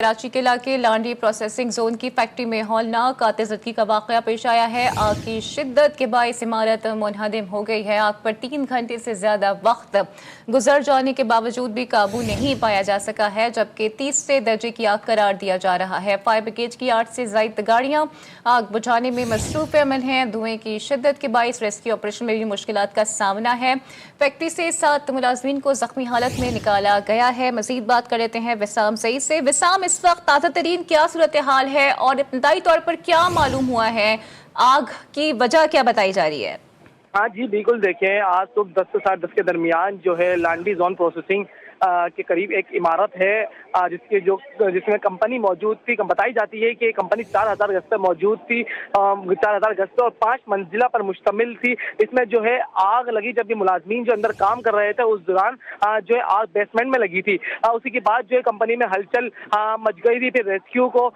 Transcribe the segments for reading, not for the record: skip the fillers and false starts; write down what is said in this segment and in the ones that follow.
कराची के इलाके लांडी processing zone की फैक्ट्री में हौलनाक आतिशबाजी का वाकया पेश आया है। आग की शिद्दत के बायस इमारत मुनहदम हो गई है। आग पर 3 घंटे से ज्यादा वक्त गुजर जाने के बावजूद भी काबू नहीं पाया जा सका है, जबकि 30 दर्जे की आग करार दिया जा रहा है। फायर ब्रिगेड की 8 से ज्यादा गाड़ियां आग बुझाने में मसरूफ अमल हैं। धुएं की शिद्दत के बायस रेस्क्यू ऑपरेशन में भी मुश्किलात का सामना है। फैक्ट्री से 7 मुलाजमीन को जख्मी हालत में निकाला गया है। मजीद बात कर लेते हैं विसाम सईद से। विसाम, इस वक्त ताज़ा तरीन क्या सूरत हाल है और इब्तदाई तौर पर क्या मालूम हुआ है? आग की वजह क्या बताई जा रही है? हाँ जी, बिल्कुल। देखें, आज सुबह 10 से 10:30 के दरमियान जो है लांडी जोन प्रोसेसिंग के करीब एक इमारत है जिसमें कंपनी मौजूद थी। बताई जाती है कि कंपनी 4000 गज पर मौजूद थी, 4000 गज पर और 5 मंजिला पर मुश्तमिल थी। इसमें जो है आग लगी जबकि मुलाजमीन जो अंदर काम कर रहे थे उस दौरान जो है आग बेसमेंट में लगी थी। उसी के बाद जो है कंपनी में हलचल मच गई थी। फिर रेस्क्यू को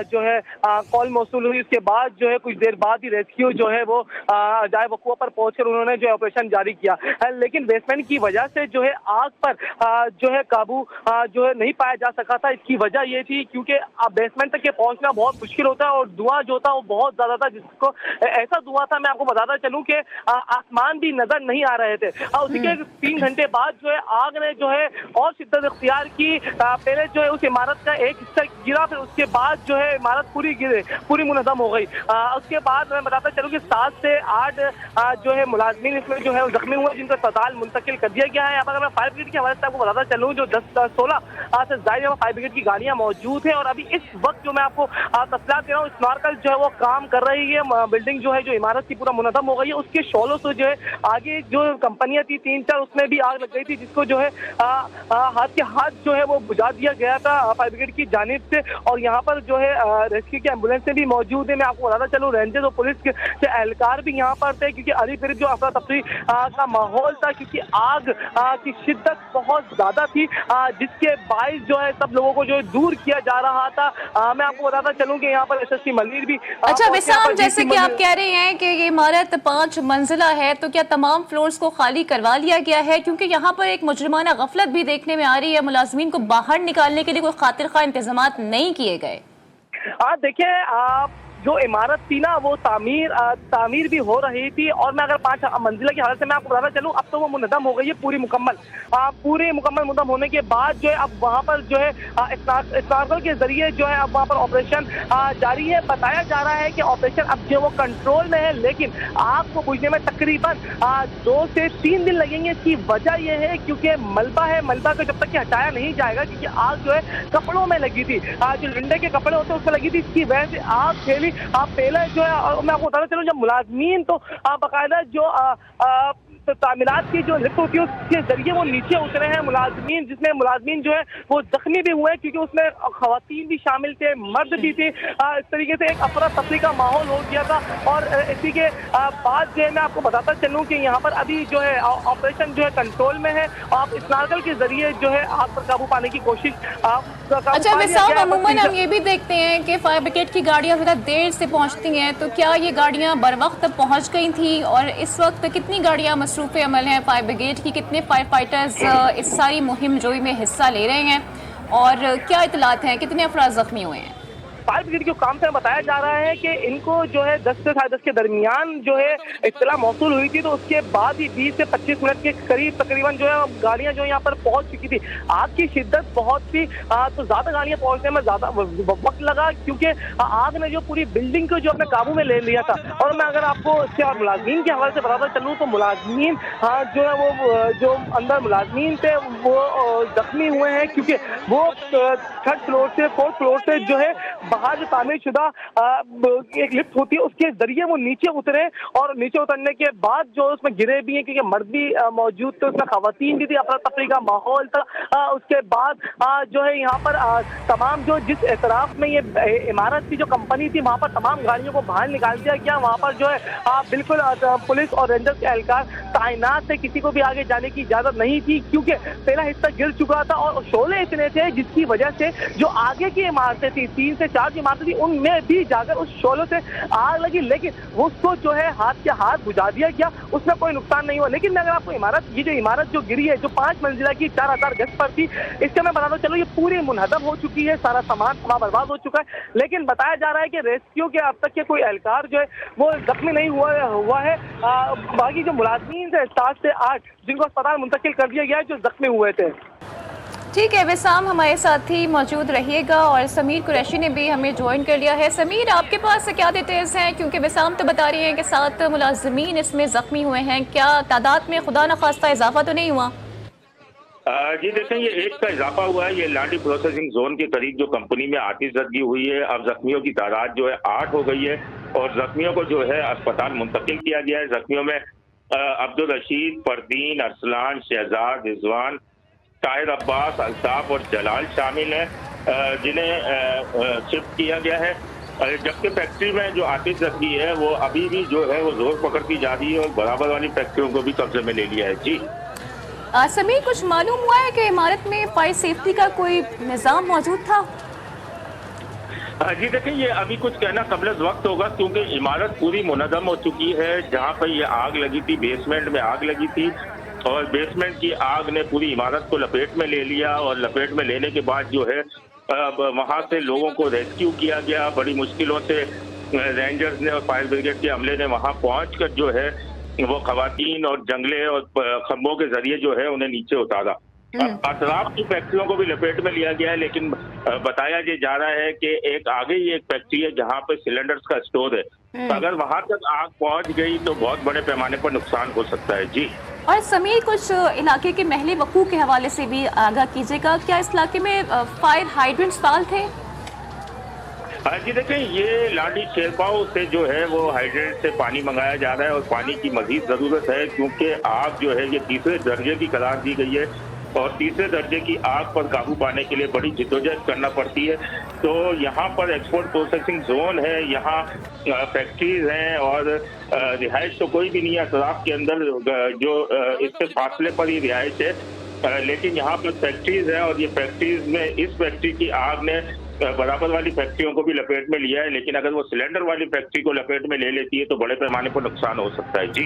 जो है कॉल मौसूल हुई। उसके बाद जो है कुछ देर बाद ही रेस्क्यू जो है वो जाए वकुआ पर पहुंचकर उन्होंने जो ऑपरेशन जारी किया, लेकिन बेसमेंट की वजह से जो है आग पर जो है काबू जो है नहीं पाया जा सका था। इसकी वजह ये थी क्योंकि बेसमेंट तक के पहुंचना बहुत मुश्किल होता है और धुआं जो था वो बहुत ज्यादा था, जिसको ऐसा धुआं था, मैं आपको बताता चलूं कि आसमान भी नजर नहीं आ रहे थे। उसी के 3 घंटे बाद जो है आग ने जो है और शिद्दत इख्तियार की। पहले जो है उस इमारत का एक हिस्सा गिरा, फिर उसके बाद जो है इमारत पूरी मुनहदम हो गई। उसके बाद मैं बताता चलूं कि 7 से 8 जो है मुलाजमीन इसमें जो है जख्मी हुए, जिनको अस्पताल मुंतकिल कर दिया गया है। यहाँ पर मैं फायर ब्रिगेड के हवाले से आपको बताता चलूं, जो 10-16 से ज्यादा फायर ब्रिगेड की गाड़ियां मौजूद है और अभी इस वक्त जो मैं आपको तफसीलात दे रहा हूँ, स्नॉर्कल जो है वो काम कर रही है। बिल्डिंग जो है जो इमारत की पूरा मुनहदम हो गई है, उसके शोलों से जो है आगे जो कंपनियां थी 3-4 उसमें भी आग लग गई थी, जिसको जो है हाथ के हाथ जो है वो बुझा दिया गया था फायर ब्रिगेड की जानिब से। और यहाँ पर जो है रेस्क्यू की एम्बुलेंसें भी मौजूद है। मैं आपको बताता चलूँ, रेंजर्स और पुलिस के एहलकार भी यहाँ पर थे, क्योंकि अभी फिर जो अफरा तफरी का माहौल था, क्योंकि आग की शिद्दत बहुत ज्यादा थी, जिसके बाइस जो है सब लोगों को जो है दूर किया जा रहा था। मैं आपको बताता चलूं कि यहाँ पर एसएसपी मलिर भी अच्छा विसाम, जैसे कि आप कह रहे हैं कि ये इमारत 5 मंजिला है, तो क्या तमाम फ्लोर्स को खाली करवा लिया गया है? क्योंकि यहाँ पर एक मुजरिमाना गफलत भी देखने में आ रही है, मुलाजमीन को बाहर निकालने के लिए कोई खातिर खा इंतजाम नहीं किए गए। देखिए, आप जो इमारत थी ना वो तामीर भी हो रही थी, और मैं अगर 5 मंजिला की हालत से मैं आपको बताना चलूं, अब तो वो मुनहदम हो गई है पूरी मुकम्मल मुनहदम होने के बाद जो है अब वहां पर जो है स्नार्कल के जरिए जो है अब वहां पर ऑपरेशन जारी है। बताया जा रहा है कि ऑपरेशन अब जो वो कंट्रोल में है, लेकिन आग को बुझने में तकरीबन 2 से 3 दिन लगेंगे। इसकी वजह यह है क्योंकि मलबा है, मलबा को जब तक कि हटाया नहीं जाएगा, क्योंकि आग जो है कपड़ों में लगी थी, जो लिंडे के कपड़े होते हैं उसमें लगी थी। इसकी वजह से आग फैली। पहले जो है मैं आपको बताना चलूं, जब मुलाजमीन तो बाकायदा जो तामीरात की जो लिफ्ट होती है उसके जरिए वो नीचे उतरे हैं मुलाजमीन, जिसमें मुलाजमीन जो है वो जख्मी भी हुए, क्योंकि उसमें खवातीन भी शामिल थे, मर्द भी थे। इस तरीके से एक अफरा तफरी का माहौल हो गया था। और इसी के बाद जो है मैं आपको बताता चलूँ कि यहाँ पर अभी जो है ऑपरेशन जो है कंट्रोल में है। आप स्नार्कल के जरिए जो है आग पर काबू पाने की कोशिश अच्छा विसाम, अमूमन हम ये भी देखते हैं कि फायर ब्रिगेड की गाड़ियां ज़्यादा देर से पहुंचती हैं, तो क्या ये गाड़ियां बर वक्त पहुंच गई थी? और इस वक्त कितनी गाड़ियां मसरूफ़ अमल हैं फायर ब्रिगेड की? कितने फायर फाइटर्स इस सारी मुहिम जोई में हिस्सा ले रहे हैं और क्या इतलात हैं, कितने अफराद जख्मी हुए हैं? फायर ब्रिगेड के काम से बताया जा रहा है कि इनको जो है 10 से 10:30 के दरमियान जो है इत्तला मौसूल हुई थी, तो उसके बाद ही 20 से 25 मिनट के करीब तकरीबन जो है गाड़ियां जो यहाँ पर पहुंच चुकी थी। आग की शिद्दत बहुत थी, तो ज्यादा गाड़ियां पहुंचने में ज्यादा वक्त लगा, क्योंकि आग ने जो पूरी बिल्डिंग को जो अपने काबू में ले लिया था। और मैं अगर आपको इसके और मुलाजमीन के हवाले से बताता चलूँ, तो मुलाजमीन जो है वो जो अंदर मुलाजमीन थे वो जख्मी हुए हैं, क्योंकि वो 3rd फ्लोर से 4th फ्लोर से जो है बाहर जो तामीर शुदा एक लिफ्ट होती है उसके जरिए वो नीचे उतरे, और नीचे उतरने के बाद जो उसमें गिरे भी हैं, क्योंकि मर्द भी मौजूद थे, उसमें खवातीन भी थी, अफरा तफरी का माहौल था। उसके बाद जो है यहाँ पर तमाम जो जिस एतराफ में ये इमारत थी, जो कंपनी थी, वहाँ पर तमाम गाड़ियों को बाहर निकाल दिया गया। वहाँ पर जो है बिल्कुल पुलिस और रेंजर्स के एहलकार तैनात थे, किसी को भी आगे जाने की इजाजत नहीं थी, क्योंकि पहला हिस्सा गिर चुका था और शोले इतने थे, जिसकी वजह से जो आगे की इमारतें थी 3 से 4 चार जो इमारतें थी उनमें भी जाकर उस शोलों से आग लगी, लेकिन उसको जो है हाथ के हाथ बुझा दिया गया, उसमें कोई नुकसान नहीं हुआ। लेकिन मैं अगर आपको इमारत जो गिरी है, जो 5 मंजिला की 4000 गज पर थी, इससे मैं बताता चलो ये पूरी मुनहदम हो चुकी है, सारा सामान तबाह बर्बाद हो चुका है। लेकिन बताया जा रहा है कि रेस्क्यू के अब तक के कोई एहलकार जो है वो जख्मी नहीं हुआ है। बाकी जो मुलाजमीन थे 7 से 8 जिनको अस्पताल मुंतकिल कर दिया गया है, जो जख्मी हुए थे। ठीक है, विसाम हमारे साथ ही मौजूद रहिएगा और समीर कुरैशी ने भी हमें ज्वाइन कर लिया है। समीर, आपके पास क्या डिटेल्स हैं, क्योंकि विसाम तो बता रही हैं कि 7 मुलाजमीन इसमें जख्मी हुए हैं, क्या तादाद में खुदा न खास्ता इजाफा तो नहीं हुआ? जी देखें, ये एक का इजाफा हुआ है। ये लांडी प्रोसेसिंग जोन के करीब जो कंपनी में आतिशबाजी हुई है, अब जख्मियों की तादाद जो है 8 हो गई है और जख्मियों को जो है अस्पताल मुंतकिल किया गया है। जख्मियों में अब्दुल रशीद, परदीन, अरसलान, शहजाद, रिजवान, ताहिर अब्बास, अल्ताफ और जलाल शामिल हैं, जिन्हें शिफ्ट किया गया है। जबकि फैक्ट्री में जो आतिश लगी है वो अभी भी जो है वो जोर पकड़ती जा रही है और बराबर वाली फैक्ट्रियों को भी कब्जे में ले लिया है। जी समीर, कुछ मालूम हुआ है कि इमारत में फायर सेफ्टी का कोई निज़ाम मौजूद था? जी देखिए, ये अभी कुछ कहना कबल वक्त होगा, क्योंकि इमारत पूरी मुनज़्ज़म हो चुकी है। जहाँ पर ये आग लगी थी, बेसमेंट में आग लगी थी और बेसमेंट की आग ने पूरी इमारत को लपेट में ले लिया और लपेट में लेने के बाद जो है वहाँ से लोगों को रेस्क्यू किया गया। बड़ी मुश्किलों से रेंजर्स ने और फायर ब्रिगेड के अमले ने वहाँ पहुँच कर जो है वो खवातीन और जंगले और खंभों के जरिए जो है उन्हें नीचे उतारा। अतराफ की फैक्ट्रियों को भी लपेट में लिया गया है, लेकिन बताया ये जा रहा है कि एक आगे ही एक फैक्ट्री है जहाँ पे सिलेंडर्स का स्टोर है। अगर वहां तक आग पहुंच गई तो बहुत बड़े पैमाने पर नुकसान हो सकता है। जी और समीर, कुछ इलाके के महली वकूफ के हवाले से भी आगाह कीजिएगा, क्या इस इलाके में फायर हाइड्रेंट्स फाल थे? जी देखें, ये लांडी शेरपाव से जो है वो हाइड्रेंट से पानी मंगाया जा रहा है और पानी की मजीद ज़रूरत है, क्योंकि आग जो है ये तीसरे दर्जे की करार दी गई है और तीसरे दर्जे की आग पर काबू पाने के लिए बड़ी जिद्दोजहद करना पड़ती है। तो यहाँ पर एक्सपोर्ट प्रोसेसिंग जोन है, यहाँ फैक्ट्रीज हैं और रिहाइश तो कोई भी नहीं है अतराफ के अंदर, जो इससे फासले पर ही रिहाइश है। लेकिन यहाँ पर फैक्ट्रीज है और ये फैक्ट्रीज में इस फैक्ट्री की आग ने बराबर वाली फैक्ट्रियों को भी लपेट में लिया है, लेकिन अगर वो सिलेंडर वाली फैक्ट्री को लपेट में ले लेती है तो बड़े पैमाने पर नुकसान हो सकता है। जी